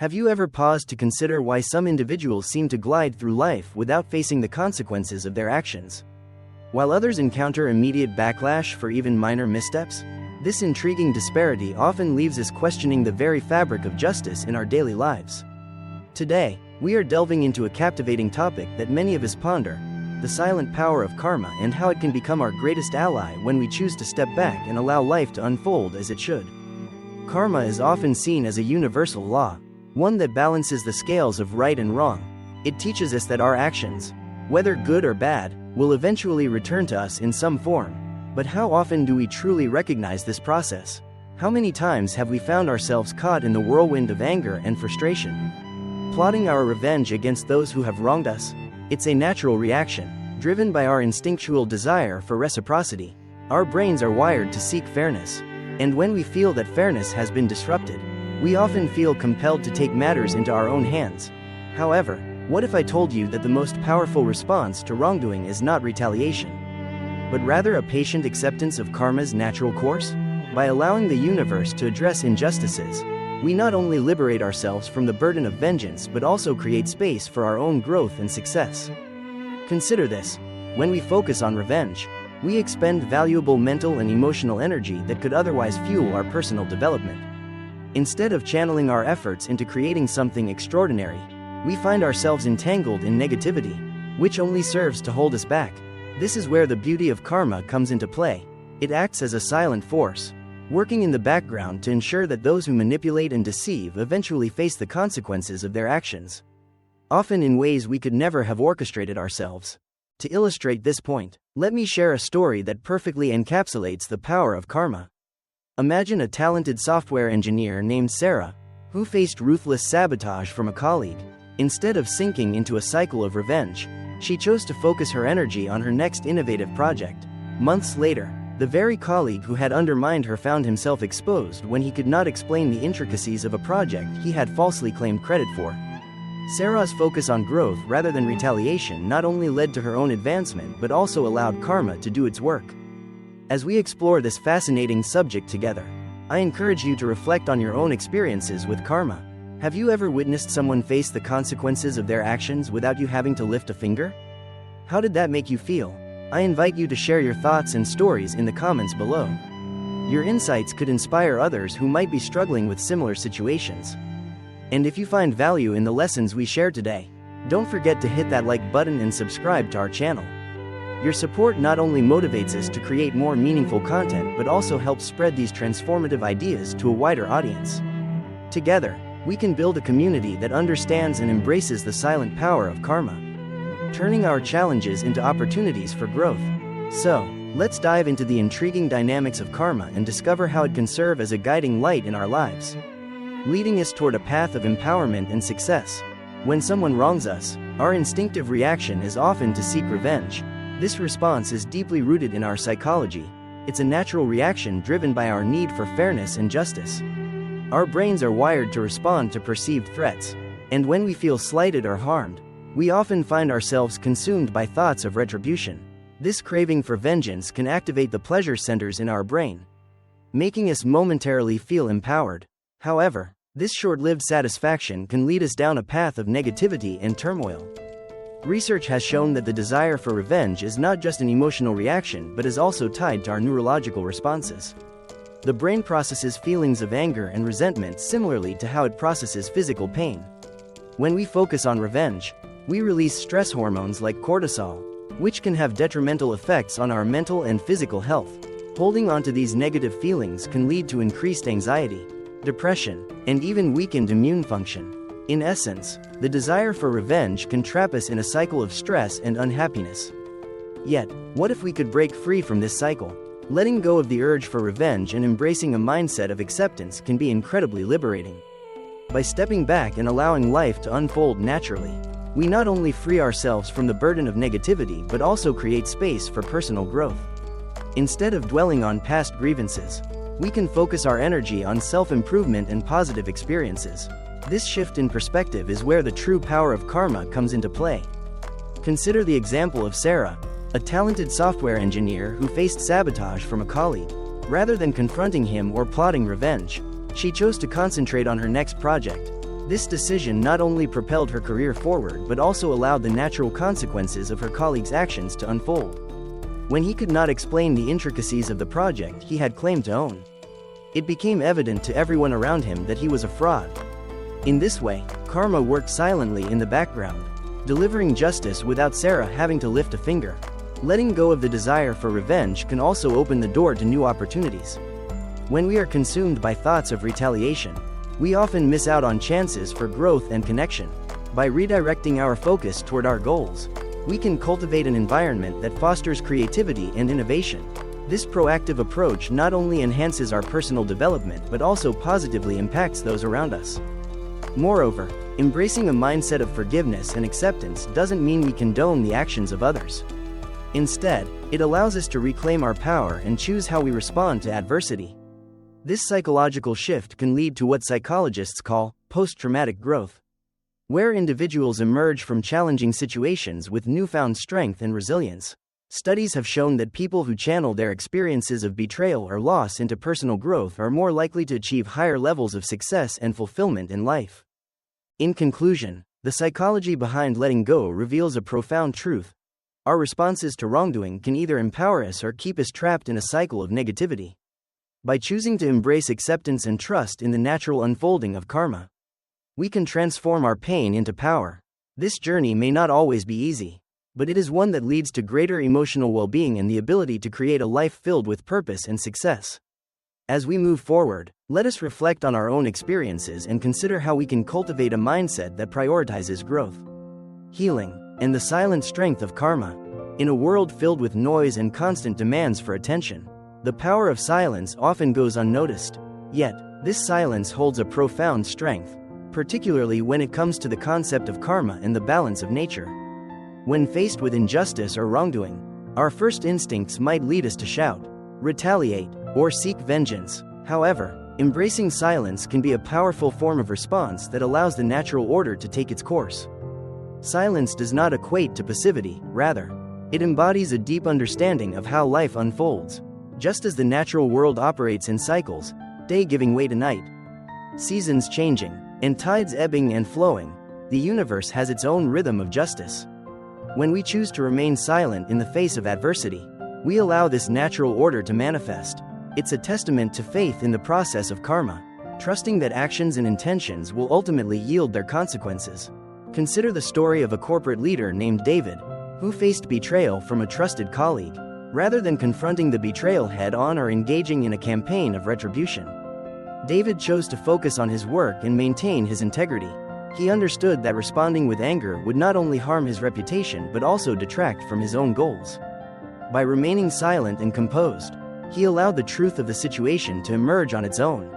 Have you ever paused to consider why some individuals seem to glide through life without facing the consequences of their actions, while others encounter immediate backlash for even minor missteps? This intriguing disparity often leaves us questioning the very fabric of justice in our daily lives. Today, we are delving into a captivating topic that many of us ponder: the silent power of karma and how it can become our greatest ally when we choose to step back and allow life to unfold as it should. Karma is often seen as a universal law, one that balances the scales of right and wrong. It teaches us that our actions, whether good or bad, will eventually return to us in some form. But how often do we truly recognize this process? How many times have we found ourselves caught in the whirlwind of anger and frustration, plotting our revenge against those who have wronged us? It's a natural reaction, driven by our instinctual desire for reciprocity. Our brains are wired to seek fairness, and when we feel that fairness has been disrupted, we often feel compelled to take matters into our own hands. However, what if I told you that the most powerful response to wrongdoing is not retaliation, but rather a patient acceptance of karma's natural course? By allowing the universe to address injustices, we not only liberate ourselves from the burden of vengeance but also create space for our own growth and success. Consider this: when we focus on revenge, we expend valuable mental and emotional energy that could otherwise fuel our personal development. Instead of channeling our efforts into creating something extraordinary, we find ourselves entangled in negativity, which only serves to hold us back. This is where the beauty of karma comes into play. It acts as a silent force, working in the background to ensure that those who manipulate and deceive eventually face the consequences of their actions, often in ways we could never have orchestrated ourselves. To illustrate this point, let me share a story that perfectly encapsulates the power of karma. Imagine a talented software engineer named Sarah, who faced ruthless sabotage from a colleague. Instead of sinking into a cycle of revenge, she chose to focus her energy on her next innovative project. Months later, the very colleague who had undermined her found himself exposed when he could not explain the intricacies of a project he had falsely claimed credit for. Sarah's focus on growth rather than retaliation not only led to her own advancement but also allowed karma to do its work. As we explore this fascinating subject together, I encourage you to reflect on your own experiences with karma. Have you ever witnessed someone face the consequences of their actions without you having to lift a finger? How did that make you feel? I invite you to share your thoughts and stories in the comments below. Your insights could inspire others who might be struggling with similar situations. And if you find value in the lessons we shared today, don't forget to hit that like button and subscribe to our channel. Your support not only motivates us to create more meaningful content but also helps spread these transformative ideas to a wider audience. Together, we can build a community that understands and embraces the silent power of karma, turning our challenges into opportunities for growth. So, let's dive into the intriguing dynamics of karma and discover how it can serve as a guiding light in our lives, leading us toward a path of empowerment and success. When someone wrongs us, our instinctive reaction is often to seek revenge. This response is deeply rooted in our psychology. It's a natural reaction driven by our need for fairness and justice. Our brains are wired to respond to perceived threats, and when we feel slighted or harmed, we often find ourselves consumed by thoughts of retribution. This craving for vengeance can activate the pleasure centers in our brain, making us momentarily feel empowered. However, this short-lived satisfaction can lead us down a path of negativity and turmoil. Research has shown that the desire for revenge is not just an emotional reaction but is also tied to our neurological responses. The brain processes feelings of anger and resentment similarly to how it processes physical pain. When we focus on revenge, we release stress hormones like cortisol, which can have detrimental effects on our mental and physical health. Holding on to these negative feelings can lead to increased anxiety, depression, and even weakened immune function. In essence, the desire for revenge can trap us in a cycle of stress and unhappiness. Yet, what if we could break free from this cycle? Letting go of the urge for revenge and embracing a mindset of acceptance can be incredibly liberating. By stepping back and allowing life to unfold naturally, we not only free ourselves from the burden of negativity but also create space for personal growth. Instead of dwelling on past grievances, we can focus our energy on self-improvement and positive experiences. This shift in perspective is where the true power of karma comes into play. Consider the example of Sarah, a talented software engineer who faced sabotage from a colleague. Rather than confronting him or plotting revenge, she chose to concentrate on her next project. This decision not only propelled her career forward but also allowed the natural consequences of her colleagues' actions to unfold. When he could not explain the intricacies of the project he had claimed to own, it became evident to everyone around him that he was a fraud. In this way, karma worked silently in the background, delivering justice without Sarah having to lift a finger. Letting go of the desire for revenge can also open the door to new opportunities. When we are consumed by thoughts of retaliation, we often miss out on chances for growth and connection. By redirecting our focus toward our goals, we can cultivate an environment that fosters creativity and innovation. This proactive approach not only enhances our personal development but also positively impacts those around us. Moreover, embracing a mindset of forgiveness and acceptance doesn't mean we condone the actions of others. Instead, it allows us to reclaim our power and choose how we respond to adversity. This psychological shift can lead to what psychologists call post-traumatic growth, where individuals emerge from challenging situations with newfound strength and resilience. Studies have shown that people who channel their experiences of betrayal or loss into personal growth are more likely to achieve higher levels of success and fulfillment in life. In conclusion, the psychology behind letting go reveals a profound truth. Our responses to wrongdoing can either empower us or keep us trapped in a cycle of negativity. By choosing to embrace acceptance and trust in the natural unfolding of karma, we can transform our pain into power. This journey may not always be easy, but it is one that leads to greater emotional well-being and the ability to create a life filled with purpose and success. As we move forward, let us reflect on our own experiences and consider how we can cultivate a mindset that prioritizes growth, healing, and the silent strength of karma. In a world filled with noise and constant demands for attention, the power of silence often goes unnoticed. Yet, this silence holds a profound strength, particularly when it comes to the concept of karma and the balance of nature. When faced with injustice or wrongdoing, our first instincts might lead us to shout, retaliate, or seek vengeance. However, embracing silence can be a powerful form of response that allows the natural order to take its course. Silence does not equate to passivity, rather, it embodies a deep understanding of how life unfolds. Just as the natural world operates in cycles, day giving way to night, seasons changing, and tides ebbing and flowing, the universe has its own rhythm of justice. When we choose to remain silent in the face of adversity, we allow this natural order to manifest. It's a testament to faith in the process of karma, trusting that actions and intentions will ultimately yield their consequences. Consider the story of a corporate leader named David, who faced betrayal from a trusted colleague. Rather than confronting the betrayal head-on or engaging in a campaign of retribution, David chose to focus on his work and maintain his integrity. He understood that responding with anger would not only harm his reputation but also detract from his own goals. By remaining silent and composed, he allowed the truth of the situation to emerge on its own.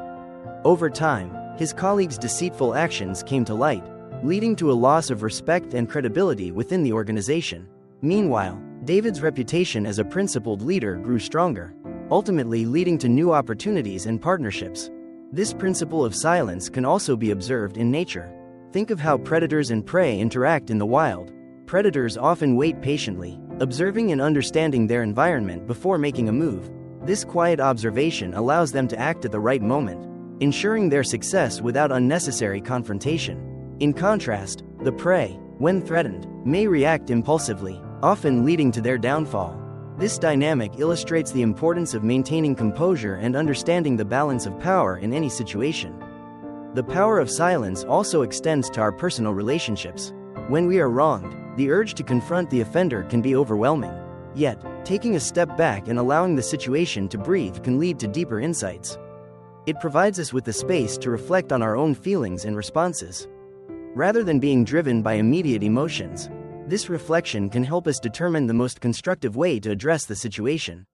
Over time, his colleagues' deceitful actions came to light, leading to a loss of respect and credibility within the organization. Meanwhile, David's reputation as a principled leader grew stronger, ultimately leading to new opportunities and partnerships. This principle of silence can also be observed in nature. Think of how predators and prey interact in the wild. Predators often wait patiently, observing and understanding their environment before making a move. This quiet observation allows them to act at the right moment, ensuring their success without unnecessary confrontation. In contrast, the prey, when threatened, may react impulsively, often leading to their downfall. This dynamic illustrates the importance of maintaining composure and understanding the balance of power in any situation. The power of silence also extends to our personal relationships. When we are wronged, the urge to confront the offender can be overwhelming. Yet, taking a step back and allowing the situation to breathe can lead to deeper insights. It provides us with the space to reflect on our own feelings and responses. Rather than being driven by immediate emotions, this reflection can help us determine the most constructive way to address the situation.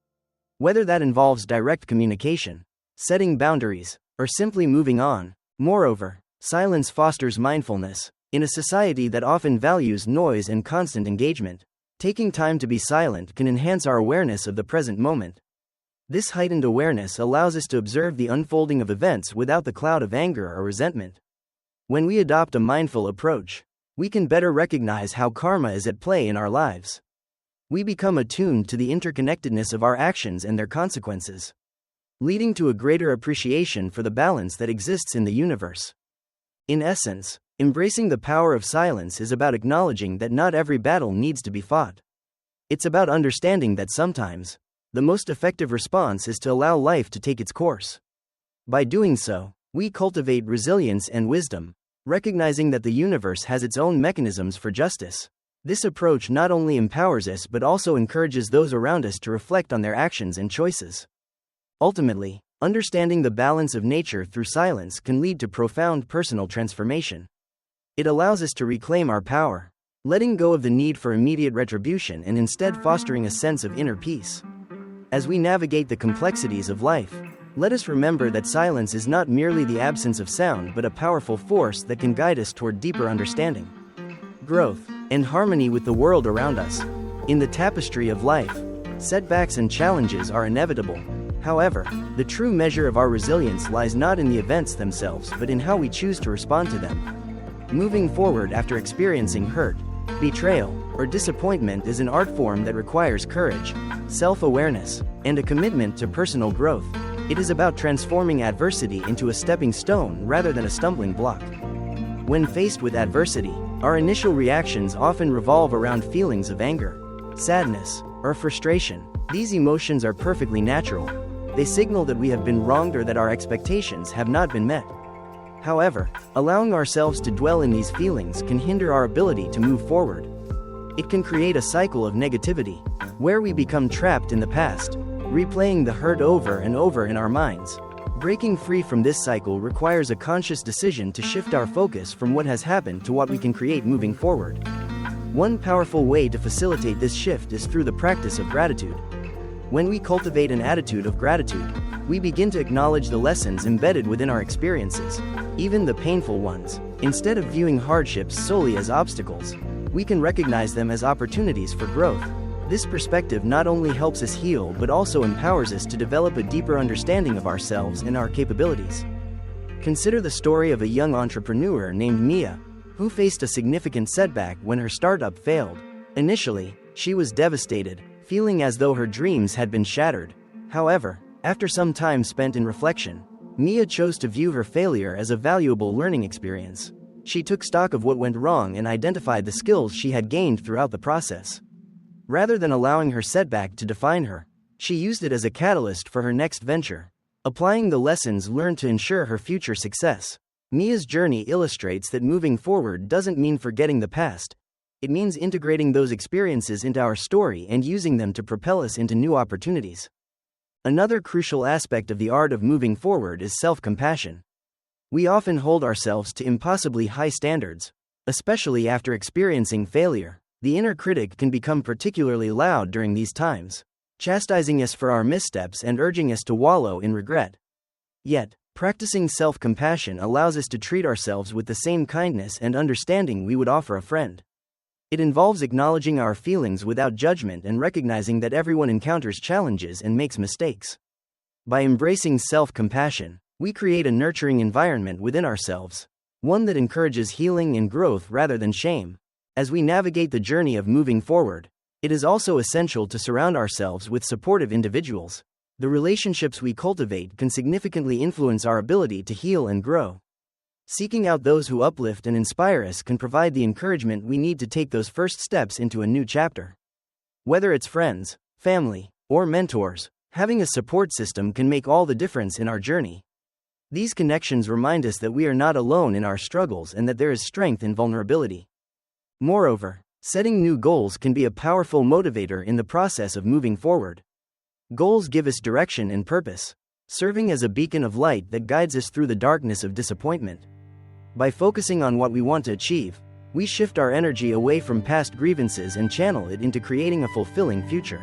Whether that involves direct communication, setting boundaries, or simply moving on. Moreover, silence fosters mindfulness. In a society that often values noise and constant engagement, taking time to be silent can enhance our awareness of the present moment. This heightened awareness allows us to observe the unfolding of events without the cloud of anger or resentment. When we adopt a mindful approach, we can better recognize how karma is at play in our lives. We become attuned to the interconnectedness of our actions and their consequences, leading to a greater appreciation for the balance that exists in the universe. In essence, embracing the power of silence is about acknowledging that not every battle needs to be fought. It's about understanding that sometimes, the most effective response is to allow life to take its course. By doing so, we cultivate resilience and wisdom, recognizing that the universe has its own mechanisms for justice. This approach not only empowers us but also encourages those around us to reflect on their actions and choices. Ultimately, understanding the balance of nature through silence can lead to profound personal transformation. It allows us to reclaim our power, letting go of the need for immediate retribution and instead fostering a sense of inner peace. As we navigate the complexities of life, let us remember that silence is not merely the absence of sound but a powerful force that can guide us toward deeper understanding, growth, and harmony with the world around us. In the tapestry of life, setbacks and challenges are inevitable. However, the true measure of our resilience lies not in the events themselves but in how we choose to respond to them. Moving forward after experiencing hurt, betrayal, or disappointment is an art form that requires courage, self-awareness, and a commitment to personal growth. It is about transforming adversity into a stepping stone rather than a stumbling block. When faced with adversity, our initial reactions often revolve around feelings of anger, sadness, or frustration. These emotions are perfectly natural. They signal that we have been wronged or that our expectations have not been met. However, allowing ourselves to dwell in these feelings can hinder our ability to move forward. It can create a cycle of negativity, where we become trapped in the past, replaying the hurt over and over in our minds. Breaking free from this cycle requires a conscious decision to shift our focus from what has happened to what we can create moving forward. One powerful way to facilitate this shift is through the practice of gratitude. When we cultivate an attitude of gratitude, we begin to acknowledge the lessons embedded within our experiences, even the painful ones. Instead of viewing hardships solely as obstacles, we can recognize them as opportunities for growth. This perspective not only helps us heal but also empowers us to develop a deeper understanding of ourselves and our capabilities. Consider the story of a young entrepreneur named Mia, who faced a significant setback when her startup failed. Initially, she was devastated, feeling as though her dreams had been shattered. However, after some time spent in reflection, Mia chose to view her failure as a valuable learning experience. She took stock of what went wrong and identified the skills she had gained throughout the process. Rather than allowing her setback to define her, she used it as a catalyst for her next venture, applying the lessons learned to ensure her future success. Mia's journey illustrates that moving forward doesn't mean forgetting the past. It means integrating those experiences into our story and using them to propel us into new opportunities. Another crucial aspect of the art of moving forward is self-compassion. We often hold ourselves to impossibly high standards, especially after experiencing failure. The inner critic can become particularly loud during these times, chastising us for our missteps and urging us to wallow in regret. Yet, practicing self-compassion allows us to treat ourselves with the same kindness and understanding we would offer a friend. It involves acknowledging our feelings without judgment and recognizing that everyone encounters challenges and makes mistakes. By embracing self-compassion, we create a nurturing environment within ourselves, one that encourages healing and growth rather than shame. As we navigate the journey of moving forward, it is also essential to surround ourselves with supportive individuals. The relationships we cultivate can significantly influence our ability to heal and grow. Seeking out those who uplift and inspire us can provide the encouragement we need to take those first steps into a new chapter. Whether it's friends, family, or mentors, having a support system can make all the difference in our journey. These connections remind us that we are not alone in our struggles and that there is strength in vulnerability. Moreover, setting new goals can be a powerful motivator in the process of moving forward. Goals give us direction and purpose, serving as a beacon of light that guides us through the darkness of disappointment. By focusing on what we want to achieve, we shift our energy away from past grievances and channel it into creating a fulfilling future.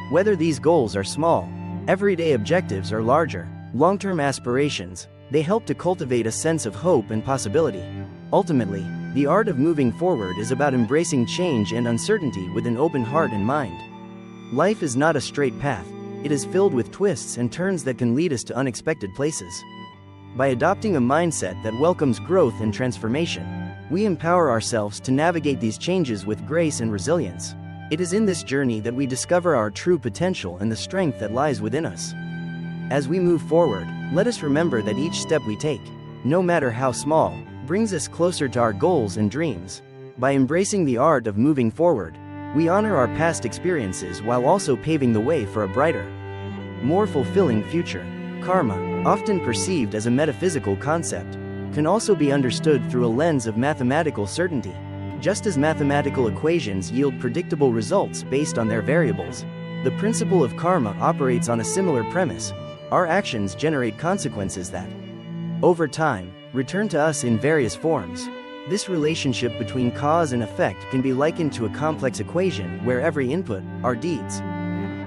Whether these goals are small, everyday objectives, or larger, long-term aspirations, they help to cultivate a sense of hope and possibility. Ultimately, the art of moving forward is about embracing change and uncertainty with an open heart and mind. Life is not a straight path. It is filled with twists and turns that can lead us to unexpected places. By adopting a mindset that welcomes growth and transformation, we empower ourselves to navigate these changes with grace and resilience. It is in this journey that we discover our true potential and the strength that lies within us. As we move forward, let us remember that each step we take, no matter how small, brings us closer to our goals and dreams. By embracing the art of moving forward, we honor our past experiences while also paving the way for a brighter, more fulfilling future. Karma, often perceived as a metaphysical concept, can also be understood through a lens of mathematical certainty. Just as mathematical equations yield predictable results based on their variables, the principle of karma operates on a similar premise. Our actions generate consequences that, over time, return to us in various forms. This relationship between cause and effect can be likened to a complex equation where every input, our deeds,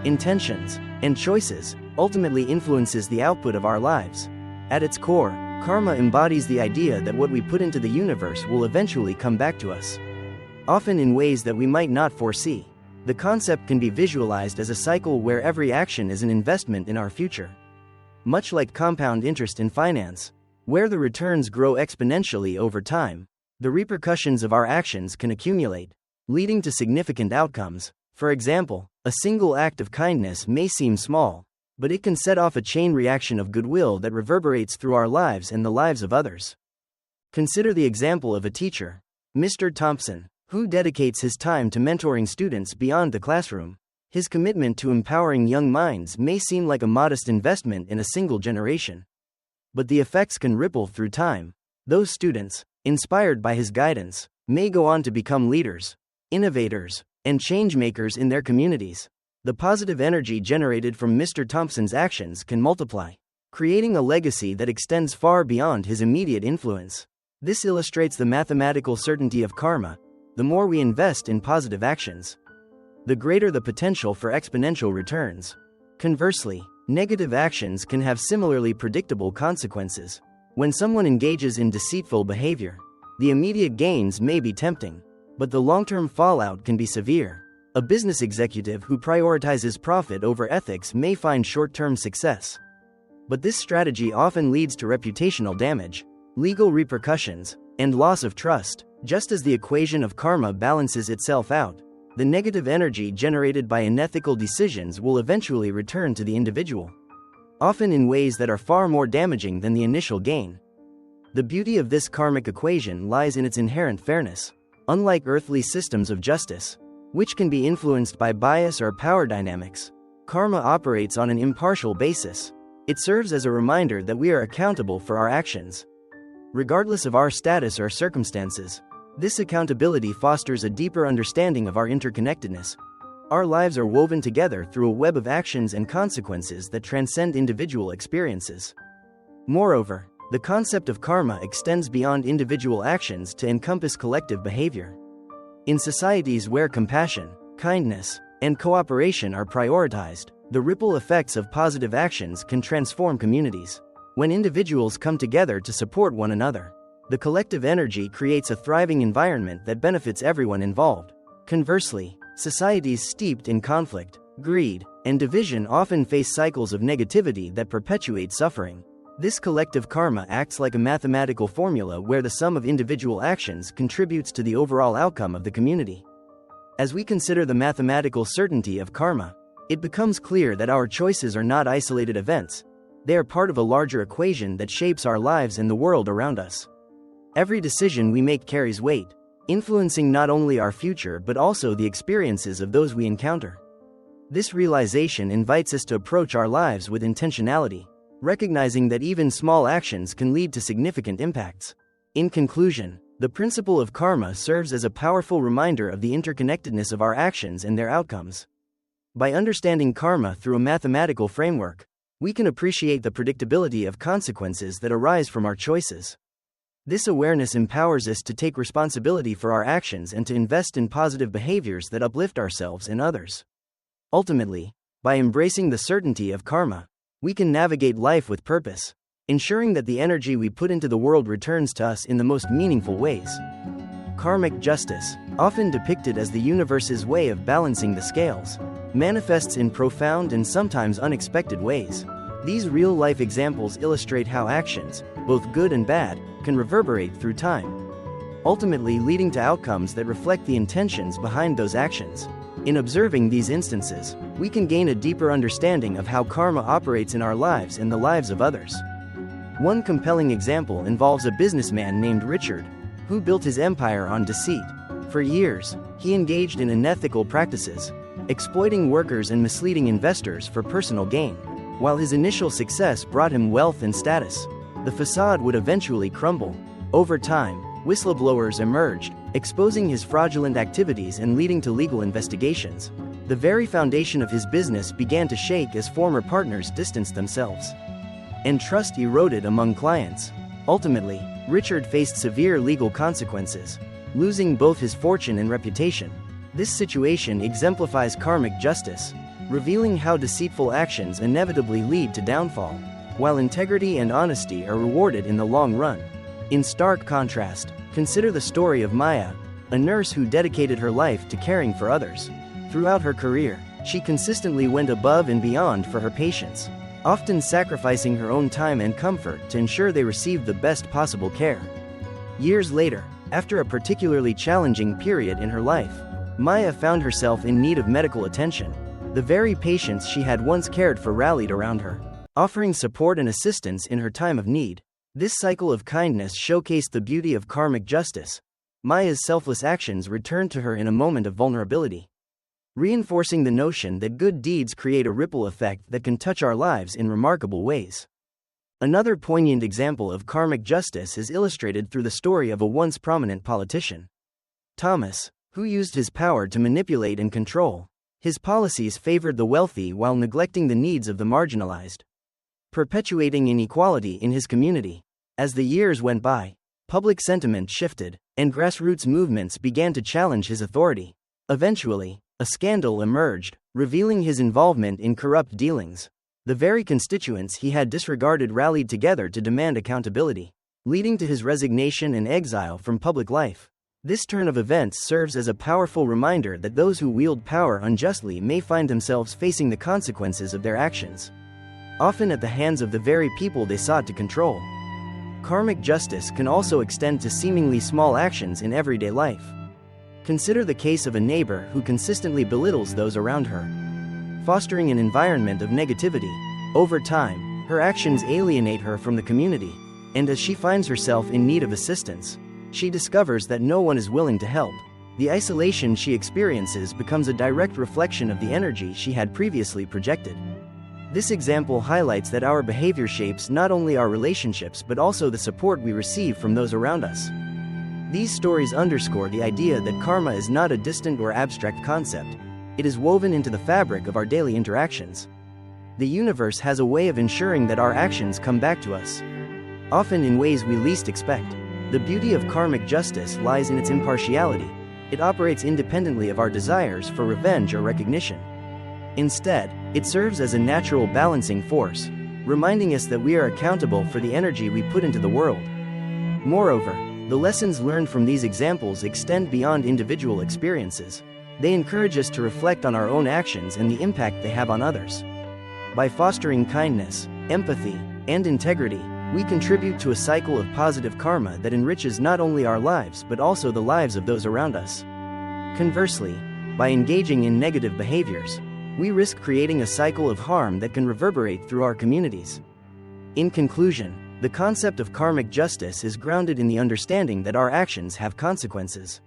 intentions, and choices, ultimately influences the output of our lives. At its core, karma embodies the idea that what we put into the universe will eventually come back to us, often in ways that we might not foresee. The concept can be visualized as a cycle where every action is an investment in our future. Much like compound interest in finance, where the returns grow exponentially over time, the repercussions of our actions can accumulate, leading to significant outcomes. For example, a single act of kindness may seem small, but it can set off a chain reaction of goodwill that reverberates through our lives and the lives of others. Consider the example of a teacher, Mr. Thompson, who dedicates his time to mentoring students beyond the classroom. His commitment to empowering young minds may seem like a modest investment in a single generation, but the effects can ripple through time. Those students, inspired by his guidance, may go on to become leaders, innovators, and change-makers in their communities. The positive energy generated from Mr. Thompson's actions can multiply, creating a legacy that extends far beyond his immediate influence. This illustrates the mathematical certainty of karma. The more we invest in positive actions, the greater the potential for exponential returns. Conversely, negative actions can have similarly predictable consequences. When someone engages in deceitful behavior, the immediate gains may be tempting, but the long-term fallout can be severe. A business executive who prioritizes profit over ethics may find short-term success, but this strategy often leads to reputational damage, legal repercussions, and loss of trust. Just as the equation of karma balances itself out, the negative energy generated by unethical decisions will eventually return to the individual, often in ways that are far more damaging than the initial gain. The beauty of this karmic equation lies in its inherent fairness. Unlike earthly systems of justice, which can be influenced by bias or power dynamics, karma operates on an impartial basis. It serves as a reminder that we are accountable for our actions, regardless of our status or circumstances. This accountability fosters a deeper understanding of our interconnectedness. Our lives are woven together through a web of actions and consequences that transcend individual experiences. Moreover, the concept of karma extends beyond individual actions to encompass collective behavior. In societies where compassion, kindness, and cooperation are prioritized, the ripple effects of positive actions can transform communities. When individuals come together to support one another, the collective energy creates a thriving environment that benefits everyone involved. Conversely, societies steeped in conflict, greed, and division often face cycles of negativity that perpetuate suffering. This collective karma acts like a mathematical formula where the sum of individual actions contributes to the overall outcome of the community. As we consider the mathematical certainty of karma, it becomes clear that our choices are not isolated events. They are part of a larger equation that shapes our lives and the world around us. Every decision we make carries weight, influencing not only our future but also the experiences of those we encounter. This realization invites us to approach our lives with intentionality, recognizing that even small actions can lead to significant impacts. In conclusion, the principle of karma serves as a powerful reminder of the interconnectedness of our actions and their outcomes. By understanding karma through a mathematical framework, we can appreciate the predictability of consequences that arise from our choices. This awareness empowers us to take responsibility for our actions and to invest in positive behaviors that uplift ourselves and others. Ultimately, by embracing the certainty of karma, we can navigate life with purpose, ensuring that the energy we put into the world returns to us in the most meaningful ways. Karmic justice, often depicted as the universe's way of balancing the scales, manifests in profound and sometimes unexpected ways. These real-life examples illustrate how actions, both good and bad, can reverberate through time, ultimately leading to outcomes that reflect the intentions behind those actions. In observing these instances, we can gain a deeper understanding of how karma operates in our lives and the lives of others. One compelling example involves a businessman named Richard, who built his empire on deceit. For years, he engaged in unethical practices, exploiting workers and misleading investors for personal gain. While his initial success brought him wealth and status, the facade would eventually crumble. Over time, whistleblowers emerged, exposing his fraudulent activities and leading to legal investigations. The very foundation of his business began to shake as former partners distanced themselves, and trust eroded among clients. Ultimately, Richard faced severe legal consequences, losing both his fortune and reputation. This situation exemplifies karmic justice, revealing how deceitful actions inevitably lead to downfall, while integrity and honesty are rewarded in the long run. In stark contrast, consider the story of Maya, a nurse who dedicated her life to caring for others. Throughout her career, she consistently went above and beyond for her patients, often sacrificing her own time and comfort to ensure they received the best possible care. Years later, after a particularly challenging period in her life, Maya found herself in need of medical attention. The very patients she had once cared for rallied around her, offering support and assistance in her time of need. This cycle of kindness showcased the beauty of karmic justice. Maya's selfless actions returned to her in a moment of vulnerability, reinforcing the notion that good deeds create a ripple effect that can touch our lives in remarkable ways. Another poignant example of karmic justice is illustrated through the story of a once prominent politician, Thomas, who used his power to manipulate and control. His policies favored the wealthy while neglecting the needs of the marginalized, perpetuating inequality in his community. As the years went by, public sentiment shifted, and grassroots movements began to challenge his authority. Eventually, a scandal emerged, revealing his involvement in corrupt dealings. The very constituents he had disregarded rallied together to demand accountability, leading to his resignation and exile from public life. This turn of events serves as a powerful reminder that those who wield power unjustly may find themselves facing the consequences of their actions, often at the hands of the very people they sought to control. Karmic justice can also extend to seemingly small actions in everyday life. Consider the case of a neighbor who consistently belittles those around her, fostering an environment of negativity. Over time, her actions alienate her from the community, and as she finds herself in need of assistance, she discovers that no one is willing to help. The isolation she experiences becomes a direct reflection of the energy she had previously projected. This example highlights that our behavior shapes not only our relationships but also the support we receive from those around us. These stories underscore the idea that karma is not a distant or abstract concept. It is woven into the fabric of our daily interactions. The universe has a way of ensuring that our actions come back to us, often in ways we least expect. The beauty of karmic justice lies in its impartiality. It operates independently of our desires for revenge or recognition. Instead, it serves as a natural balancing force, reminding us that we are accountable for the energy we put into the world. Moreover, the lessons learned from these examples extend beyond individual experiences. They encourage us to reflect on our own actions and the impact they have on others. By fostering kindness, empathy, and integrity, we contribute to a cycle of positive karma that enriches not only our lives but also the lives of those around us. Conversely, by engaging in negative behaviors, we risk creating a cycle of harm that can reverberate through our communities. In conclusion, the concept of karmic justice is grounded in the understanding that our actions have consequences.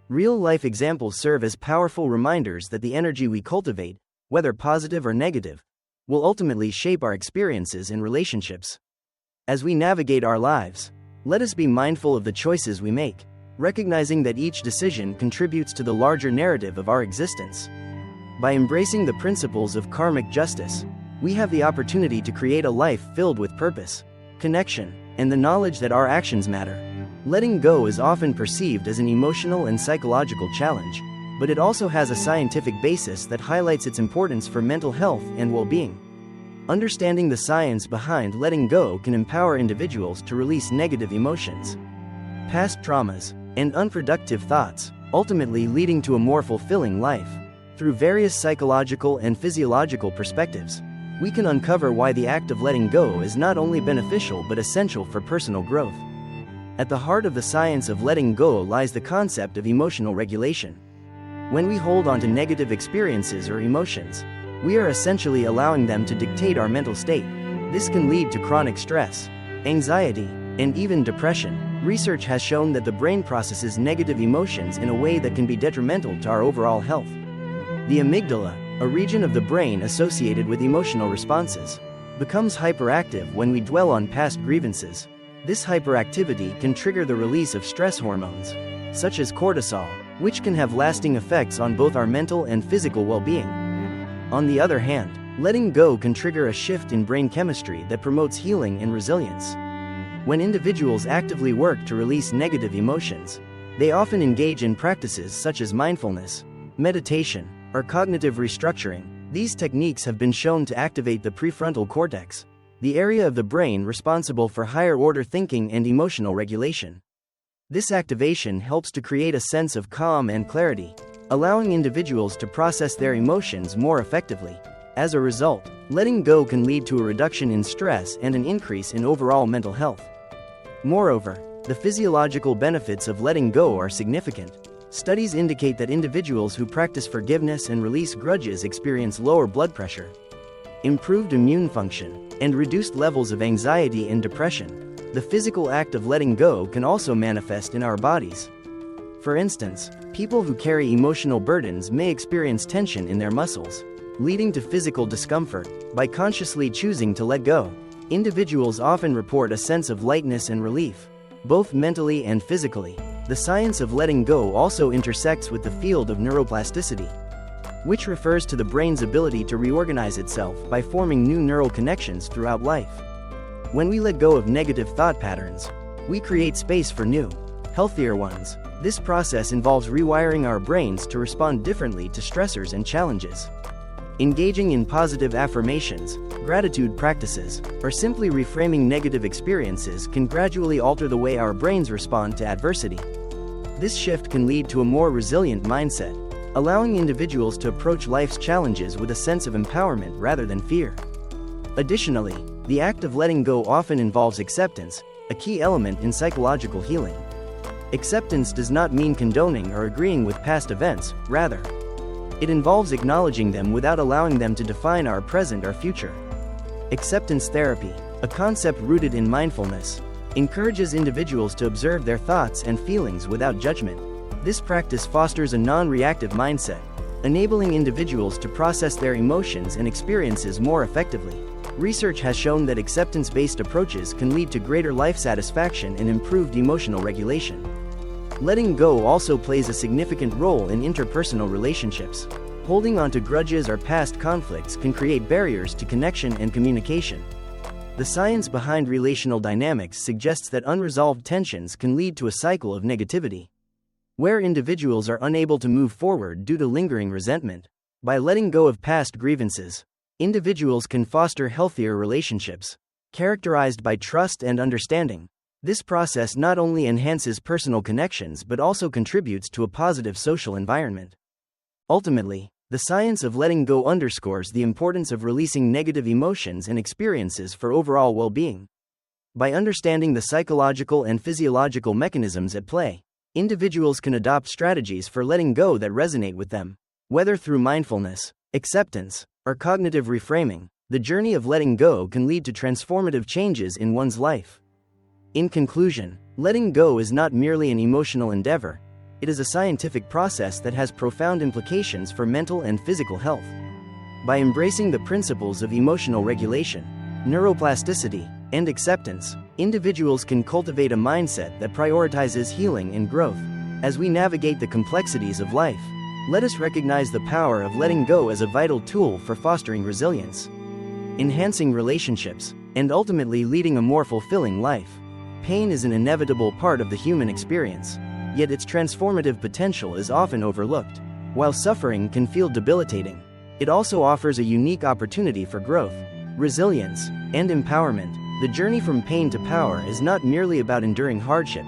Real-life examples serve as powerful reminders that the energy we cultivate, whether positive or negative, will ultimately shape our experiences and relationships. As we navigate our lives, let us be mindful of the choices we make, recognizing that each decision contributes to the larger narrative of our existence. By embracing the principles of karmic justice, we have the opportunity to create a life filled with purpose, connection, and the knowledge that our actions matter. Letting go is often perceived as an emotional and psychological challenge, but it also has a scientific basis that highlights its importance for mental health and well-being. Understanding the science behind letting go can empower individuals to release negative emotions, past traumas, and unproductive thoughts, ultimately leading to a more fulfilling life. Through various psychological and physiological perspectives, we can uncover why the act of letting go is not only beneficial but essential for personal growth. At the heart of the science of letting go lies the concept of emotional regulation. When we hold on to negative experiences or emotions, we are essentially allowing them to dictate our mental state. This can lead to chronic stress, anxiety, and even depression. Research has shown that the brain processes negative emotions in a way that can be detrimental to our overall health. The amygdala, a region of the brain associated with emotional responses, becomes hyperactive when we dwell on past grievances. This hyperactivity can trigger the release of stress hormones, such as cortisol, which can have lasting effects on both our mental and physical well-being. On the other hand, letting go can trigger a shift in brain chemistry that promotes healing and resilience. When individuals actively work to release negative emotions, they often engage in practices such as mindfulness, meditation, or cognitive restructuring. These techniques have been shown to activate the prefrontal cortex, the area of the brain responsible for higher-order thinking and emotional regulation. This activation helps to create a sense of calm and clarity, allowing individuals to process their emotions more effectively. As a result, letting go can lead to a reduction in stress and an increase in overall mental health. Moreover, the physiological benefits of letting go are significant. Studies indicate that individuals who practice forgiveness and release grudges experience lower blood pressure, improved immune function, and reduced levels of anxiety and depression. The physical act of letting go can also manifest in our bodies. For instance, people who carry emotional burdens may experience tension in their muscles, leading to physical discomfort. By consciously choosing to let go, individuals often report a sense of lightness and relief, both mentally and physically. The science of letting go also intersects with the field of neuroplasticity, which refers to the brain's ability to reorganize itself by forming new neural connections throughout life. When we let go of negative thought patterns, we create space for new, healthier ones. This process involves rewiring our brains to respond differently to stressors and challenges. Engaging in positive affirmations, gratitude practices, or simply reframing negative experiences can gradually alter the way our brains respond to adversity. This shift can lead to a more resilient mindset, allowing individuals to approach life's challenges with a sense of empowerment rather than fear. Additionally, the act of letting go often involves acceptance, a key element in psychological healing. Acceptance does not mean condoning or agreeing with past events, rather, it involves acknowledging them without allowing them to define our present or future. Acceptance therapy, a concept rooted in mindfulness, encourages individuals to observe their thoughts and feelings without judgment. This practice fosters a non-reactive mindset, enabling individuals to process their emotions and experiences more effectively. Research has shown that acceptance-based approaches can lead to greater life satisfaction and improved emotional regulation. Letting go also plays a significant role in interpersonal relationships. Holding on to grudges or past conflicts can create barriers to connection and communication. The science behind relational dynamics suggests that unresolved tensions can lead to a cycle of negativity, where individuals are unable to move forward due to lingering resentment. By letting go of past grievances, individuals can foster healthier relationships, characterized by trust and understanding. This process not only enhances personal connections but also contributes to a positive social environment. Ultimately, the science of letting go underscores the importance of releasing negative emotions and experiences for overall well-being. By understanding the psychological and physiological mechanisms at play, individuals can adopt strategies for letting go that resonate with them. Whether through mindfulness, acceptance, or cognitive reframing, the journey of letting go can lead to transformative changes in one's life. In conclusion, letting go is not merely an emotional endeavor, it is a scientific process that has profound implications for mental and physical health. By embracing the principles of emotional regulation, neuroplasticity, and acceptance, individuals can cultivate a mindset that prioritizes healing and growth. As we navigate the complexities of life, let us recognize the power of letting go as a vital tool for fostering resilience, enhancing relationships, and ultimately leading a more fulfilling life. Pain is an inevitable part of the human experience, yet its transformative potential is often overlooked. While suffering can feel debilitating, it also offers a unique opportunity for growth, resilience, and empowerment. The journey from pain to power is not merely about enduring hardship,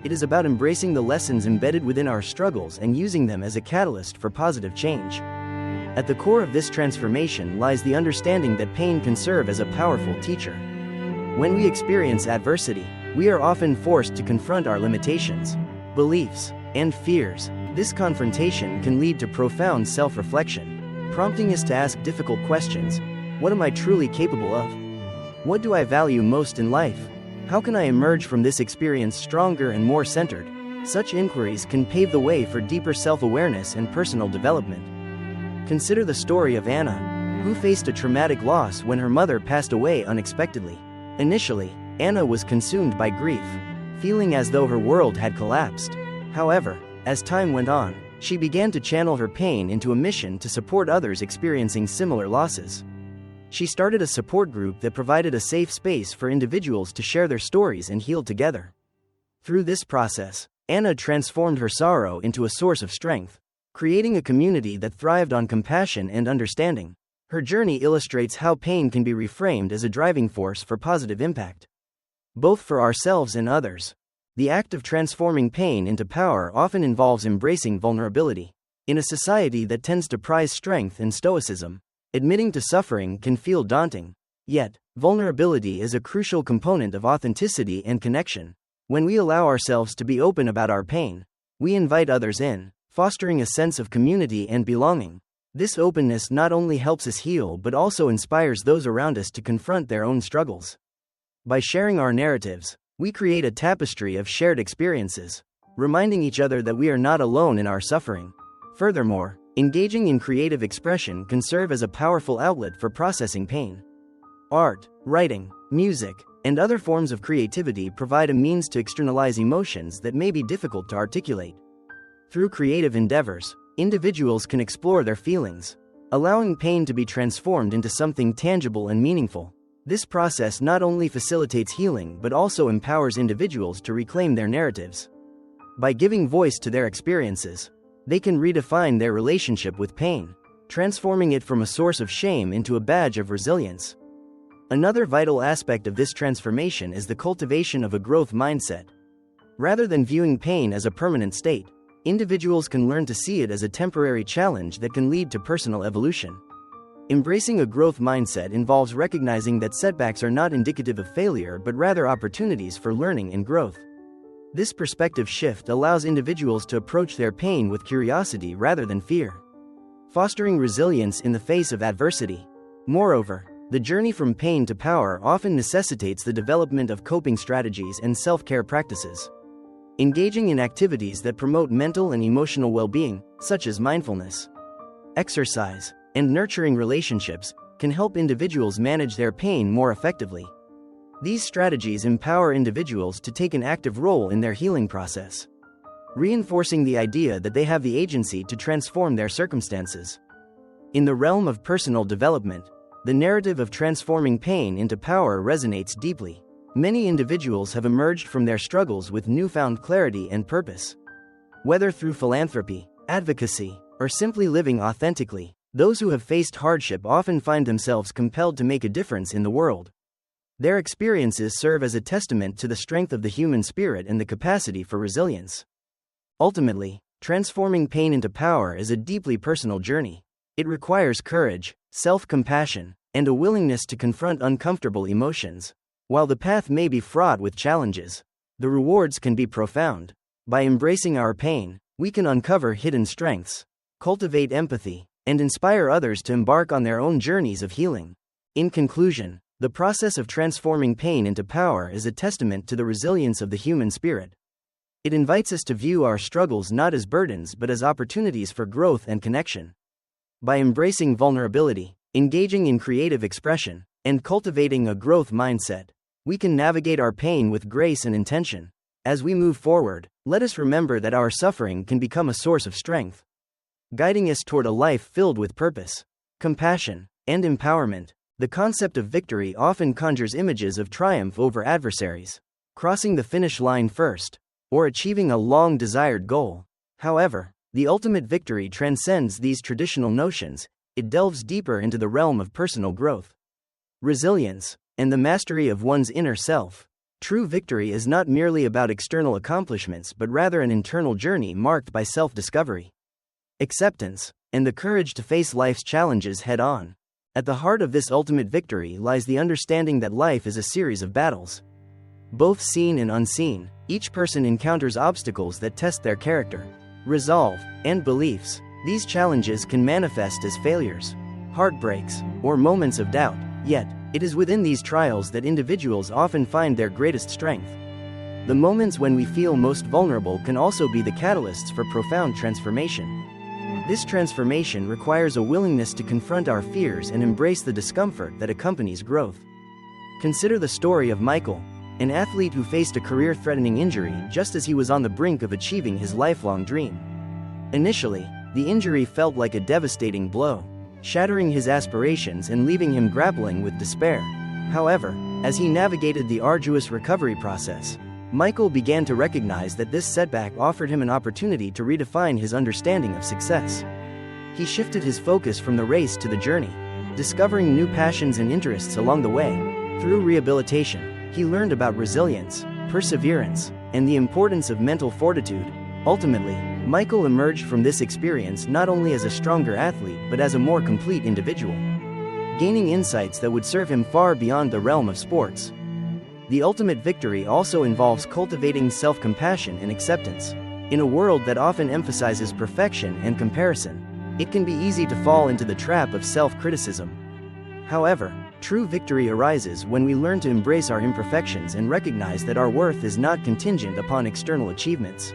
it is about embracing the lessons embedded within our struggles and using them as a catalyst for positive change. At the core of this transformation lies the understanding that pain can serve as a powerful teacher. When we experience adversity, we are often forced to confront our limitations, beliefs, and fears. This confrontation can lead to profound self-reflection, prompting us to ask difficult questions. What am I truly capable of? What do I value most in life? How can I emerge from this experience stronger and more centered? Such inquiries can pave the way for deeper self-awareness and personal development. Consider the story of Anna, who faced a traumatic loss when her mother passed away unexpectedly. Initially, Anna was consumed by grief, feeling as though her world had collapsed. However, as time went on, she began to channel her pain into a mission to support others experiencing similar losses. She started a support group that provided a safe space for individuals to share their stories and heal together. Through this process, Anna transformed her sorrow into a source of strength, creating a community that thrived on compassion and understanding. Her journey illustrates how pain can be reframed as a driving force for positive impact, both for ourselves and others. The act of transforming pain into power often involves embracing vulnerability. In a society that tends to prize strength and stoicism, admitting to suffering can feel daunting. Yet, vulnerability is a crucial component of authenticity and connection. When we allow ourselves to be open about our pain, we invite others in, fostering a sense of community and belonging. This openness not only helps us heal but also inspires those around us to confront their own struggles. By sharing our narratives, we create a tapestry of shared experiences, reminding each other that we are not alone in our suffering. Furthermore, engaging in creative expression can serve as a powerful outlet for processing pain. Art, writing, music, and other forms of creativity provide a means to externalize emotions that may be difficult to articulate. Through creative endeavors, individuals can explore their feelings, allowing pain to be transformed into something tangible and meaningful. This process not only facilitates healing but also empowers individuals to reclaim their narratives. By giving voice to their experiences, they can redefine their relationship with pain, transforming it from a source of shame into a badge of resilience. Another vital aspect of this transformation is the cultivation of a growth mindset. Rather than viewing pain as a permanent state, individuals can learn to see it as a temporary challenge that can lead to personal evolution. Embracing a growth mindset involves recognizing that setbacks are not indicative of failure but rather opportunities for learning and growth. This perspective shift allows individuals to approach their pain with curiosity rather than fear, fostering resilience in the face of adversity. Moreover, the journey from pain to power often necessitates the development of coping strategies and self-care practices. Engaging in activities that promote mental and emotional well-being, such as mindfulness, exercise, and nurturing relationships, can help individuals manage their pain more effectively. These strategies empower individuals to take an active role in their healing process, reinforcing the idea that they have the agency to transform their circumstances. In the realm of personal development, the narrative of transforming pain into power resonates deeply. Many individuals have emerged from their struggles with newfound clarity and purpose. Whether through philanthropy, advocacy, or simply living authentically, those who have faced hardship often find themselves compelled to make a difference in the world. Their experiences serve as a testament to the strength of the human spirit and the capacity for resilience. Ultimately, transforming pain into power is a deeply personal journey. It requires courage, self-compassion, and a willingness to confront uncomfortable emotions. While the path may be fraught with challenges, the rewards can be profound. By embracing our pain, we can uncover hidden strengths, cultivate empathy, and inspire others to embark on their own journeys of healing. In conclusion, the process of transforming pain into power is a testament to the resilience of the human spirit. It invites us to view our struggles not as burdens but as opportunities for growth and connection. By embracing vulnerability, engaging in creative expression, and cultivating a growth mindset, we can navigate our pain with grace and intention. As we move forward, let us remember that our suffering can become a source of strength, guiding us toward a life filled with purpose, compassion, and empowerment. The concept of victory often conjures images of triumph over adversaries, crossing the finish line first, or achieving a long-desired goal. However, the ultimate victory transcends these traditional notions. It delves deeper into the realm of personal growth, resilience, and the mastery of one's inner self. True victory is not merely about external accomplishments but rather an internal journey marked by self-discovery, acceptance, and the courage to face life's challenges head-on. At the heart of this ultimate victory lies the understanding that life is a series of battles, both seen and unseen. Each person encounters obstacles that test their character, resolve, and beliefs. These challenges can manifest as failures, heartbreaks, or moments of doubt. Yet, It is within these trials that individuals often find their greatest strength. The moments when we feel most vulnerable can also be the catalysts for profound transformation. This transformation requires a willingness to confront our fears and embrace the discomfort that accompanies growth. Consider the story of Michael, an athlete who faced a career-threatening injury just as he was on the brink of achieving his lifelong dream. Initially, the injury felt like a devastating blow, shattering his aspirations and leaving him grappling with despair. However, as he navigated the arduous recovery process, Michael began to recognize that this setback offered him an opportunity to redefine his understanding of success. He shifted his focus from the race to the journey, discovering new passions and interests along the way. Through rehabilitation, he learned about resilience, perseverance, and the importance of mental fortitude. Ultimately, Michael emerged from this experience not only as a stronger athlete but as a more complete individual, gaining insights that would serve him far beyond the realm of sports. The ultimate victory also involves cultivating self-compassion and acceptance. In a world that often emphasizes perfection and comparison, it can be easy to fall into the trap of self-criticism. However, true victory arises when we learn to embrace our imperfections and recognize that our worth is not contingent upon external achievements.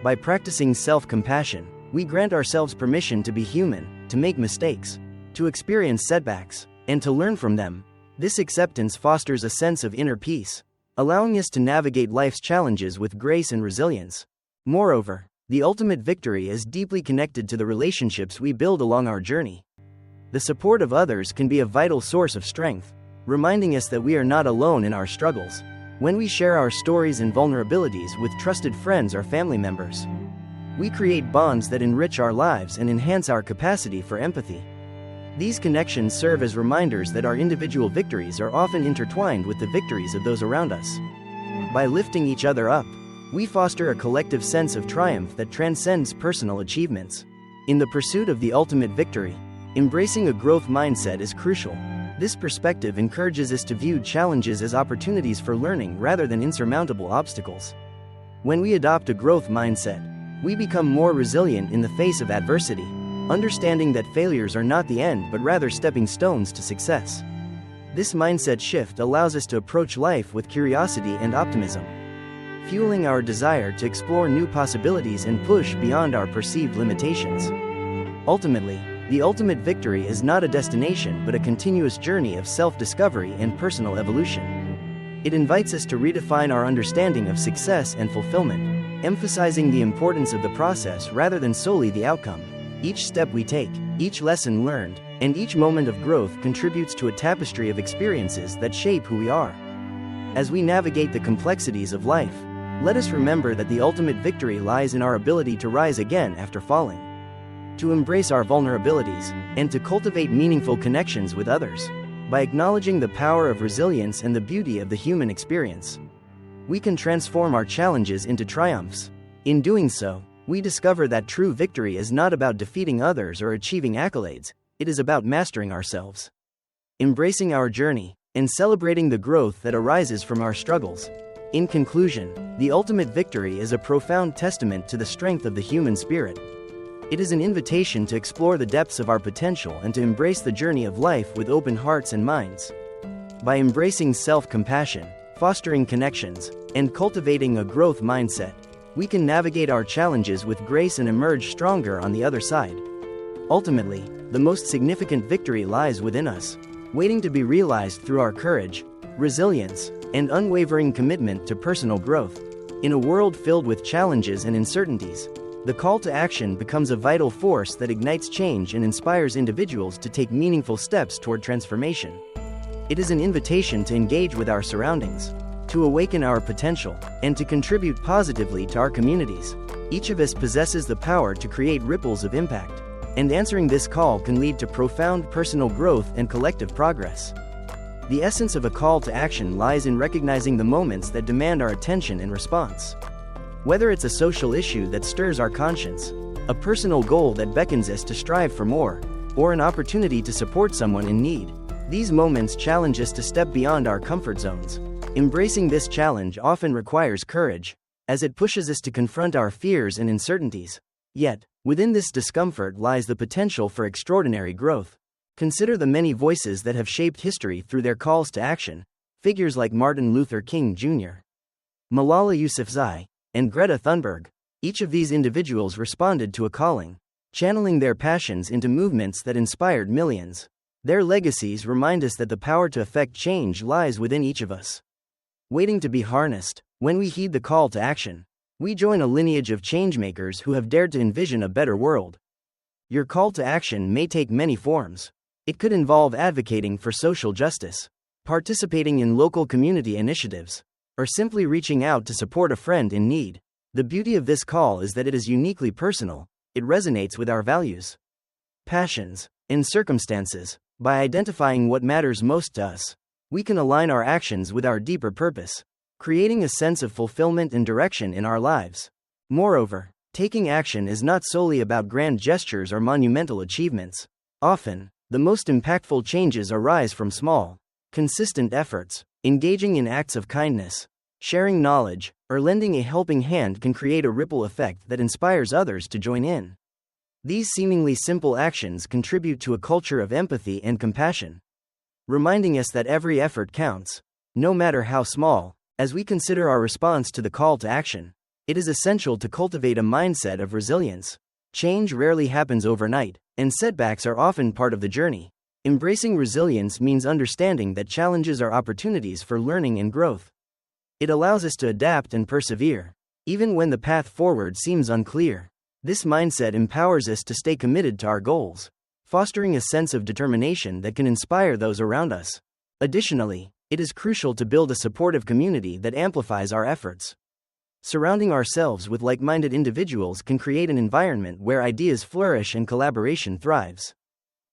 By practicing self-compassion, we grant ourselves permission to be human, to make mistakes, to experience setbacks, and to learn from them. This acceptance fosters a sense of inner peace, allowing us to navigate life's challenges with grace and resilience. Moreover, the ultimate victory is deeply connected to the relationships we build along our journey. The support of others can be a vital source of strength, reminding us that we are not alone in our struggles. When we share our stories and vulnerabilities with trusted friends or family members, we create bonds that enrich our lives and enhance our capacity for empathy. These connections serve as reminders that our individual victories are often intertwined with the victories of those around us. By lifting each other up, we foster a collective sense of triumph that transcends personal achievements. In the pursuit of the ultimate victory, embracing a growth mindset is crucial. This perspective encourages us to view challenges as opportunities for learning rather than insurmountable obstacles. When we adopt a growth mindset, we become more resilient in the face of adversity, understanding that failures are not the end but rather stepping stones to success. This mindset shift allows us to approach life with curiosity and optimism, fueling our desire to explore new possibilities and push beyond our perceived limitations. Ultimately, the ultimate victory is not a destination but a continuous journey of self-discovery and personal evolution. It invites us to redefine our understanding of success and fulfillment, emphasizing the importance of the process rather than solely the outcome. Each step we take, each lesson learned, and each moment of growth contributes to a tapestry of experiences that shape who we are. As we navigate the complexities of life, let us remember that the ultimate victory lies in our ability to rise again after falling, to embrace our vulnerabilities, and to cultivate meaningful connections with others. By acknowledging the power of resilience and the beauty of the human experience, we can transform our challenges into triumphs. In doing so, we discover that true victory is not about defeating others or achieving accolades, it is about mastering ourselves, embracing our journey, and celebrating the growth that arises from our struggles. In conclusion, the ultimate victory is a profound testament to the strength of the human spirit. It is an invitation to explore the depths of our potential and to embrace the journey of life with open hearts and minds. By embracing self-compassion, fostering connections, and cultivating a growth mindset, we can navigate our challenges with grace and emerge stronger on the other side. Ultimately, the most significant victory lies within us, waiting to be realized through our courage, resilience, and unwavering commitment to personal growth. In a world filled with challenges and uncertainties, the call to action becomes a vital force that ignites change and inspires individuals to take meaningful steps toward transformation. It is an invitation to engage with our surroundings, to awaken our potential, and to contribute positively to our communities. Each of us possesses the power to create ripples of impact, and answering this call can lead to profound personal growth and collective progress. The essence of a call to action lies in recognizing the moments that demand our attention and response. Whether it's a social issue that stirs our conscience, a personal goal that beckons us to strive for more, or an opportunity to support someone in need, these moments challenge us to step beyond our comfort zones. Embracing this challenge often requires courage, as it pushes us to confront our fears and uncertainties. Yet, within this discomfort lies the potential for extraordinary growth. Consider the many voices that have shaped history through their calls to action, figures like Martin Luther King Jr., Malala Yousafzai, and Greta Thunberg. Each of these individuals responded to a calling, channeling their passions into movements that inspired millions. Their legacies remind us that the power to effect change lies within each of us, waiting to be harnessed. When we heed the call to action, we join a lineage of changemakers who have dared to envision a better world. Your call to action may take many forms. It could involve advocating for social justice, participating in local community initiatives, or simply reaching out to support a friend in need. The beauty of this call is that it is uniquely personal. It resonates with our values, passions, and circumstances. By identifying what matters most to us, we can align our actions with our deeper purpose, creating a sense of fulfillment and direction in our lives. Moreover, taking action is not solely about grand gestures or monumental achievements. Often, the most impactful changes arise from small, consistent efforts. Engaging in acts of kindness, sharing knowledge, or lending a helping hand can create a ripple effect that inspires others to join in. These seemingly simple actions contribute to a culture of empathy and compassion, reminding us that every effort counts, no matter how small. As we consider our response to the call to action, it is essential to cultivate a mindset of resilience. Change rarely happens overnight, and setbacks are often part of the journey. Embracing resilience means understanding that challenges are opportunities for learning and growth. It allows us to adapt and persevere, even when the path forward seems unclear. This mindset empowers us to stay committed to our goals, fostering a sense of determination that can inspire those around us. Additionally, it is crucial to build a supportive community that amplifies our efforts. Surrounding ourselves with like-minded individuals can create an environment where ideas flourish and collaboration thrives.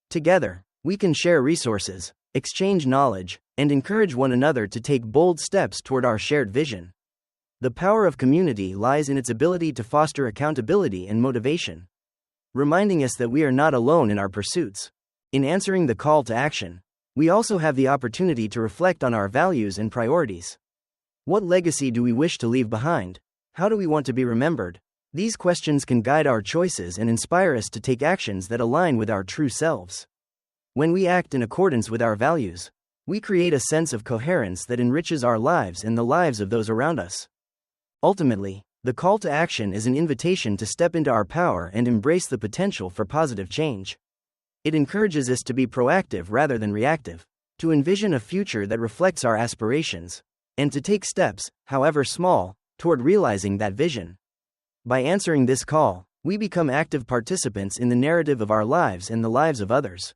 Together, we can share resources, exchange knowledge, and encourage one another to take bold steps toward our shared vision. The power of community lies in its ability to foster accountability and motivation, reminding us that we are not alone in our pursuits. In answering the call to action, we also have the opportunity to reflect on our values and priorities. What legacy do we wish to leave behind? How do we want to be remembered? These questions can guide our choices and inspire us to take actions that align with our true selves. When we act in accordance with our values, we create a sense of coherence that enriches our lives and the lives of those around us. Ultimately, the call to action is an invitation to step into our power and embrace the potential for positive change. It encourages us to be proactive rather than reactive, to envision a future that reflects our aspirations, and to take steps, however small, toward realizing that vision. By answering this call, we become active participants in the narrative of our lives and the lives of others,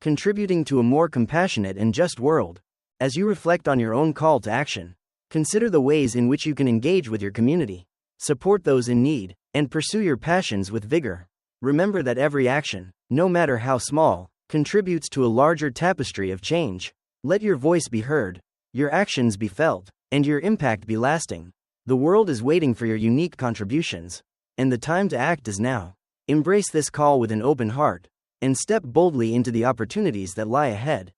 contributing to a more compassionate and just world. As you reflect on your own call to action, consider the ways in which you can engage with your community, support those in need, and pursue your passions with vigor. Remember that every action, no matter how small, contributes to a larger tapestry of change. Let your voice be heard, your actions be felt, and your impact be lasting. The world is waiting for your unique contributions, and the time to act is now. Embrace this call with an open heart, and step boldly into the opportunities that lie ahead.